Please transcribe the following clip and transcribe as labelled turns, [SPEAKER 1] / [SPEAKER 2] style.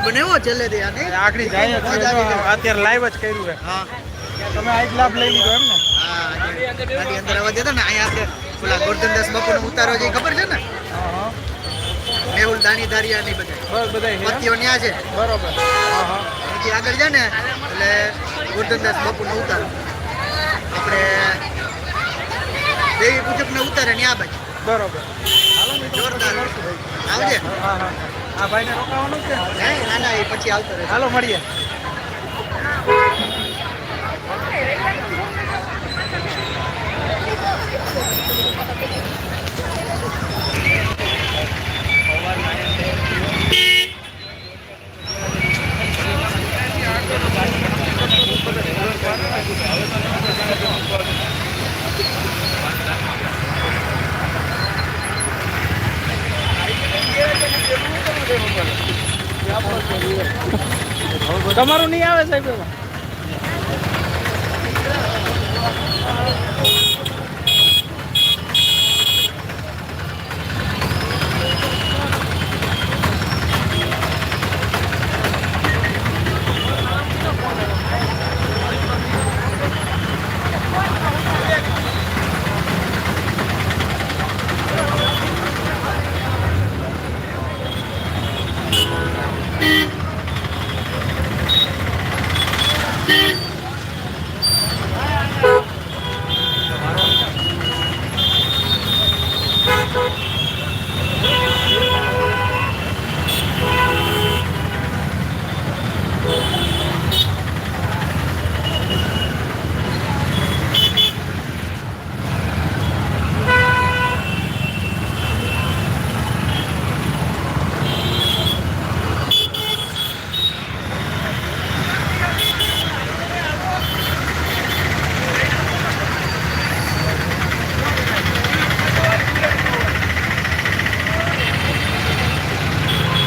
[SPEAKER 1] બનાવ્યો છેલ્લે થી
[SPEAKER 2] આખરી જાય અત્યારે લાઈવ જ કર્યું છે.
[SPEAKER 1] હા
[SPEAKER 2] તમે આ જ લાભ લઈ લીધો એમ ને?
[SPEAKER 1] હા ગાડી અંદર આવવા દેતા ને અહીંયા આપણે ઓલા ગોરધનદાસ બાપુનો ઉતારો જે ખબર છે ને મેહુલ દાણી દારિયા ની બધા
[SPEAKER 2] બધા
[SPEAKER 1] પતિઓ ન્યા છે
[SPEAKER 2] બરોબર.
[SPEAKER 1] અહીંથી આગળ જાય ને એટલે ગોરધનદાસ બાપુનો ઉતારો આપણે દેવી પૂજક ને ઉતારે ને આ બાજુ
[SPEAKER 2] બરોબર.
[SPEAKER 1] જોરદાર આવજે.
[SPEAKER 2] આ ભાઈને રોકાવાનું છે?
[SPEAKER 1] ના ના એ પછી આવતો રહે.
[SPEAKER 2] હાલો મળીએ. તમારું નહીં આવે સાહેબ?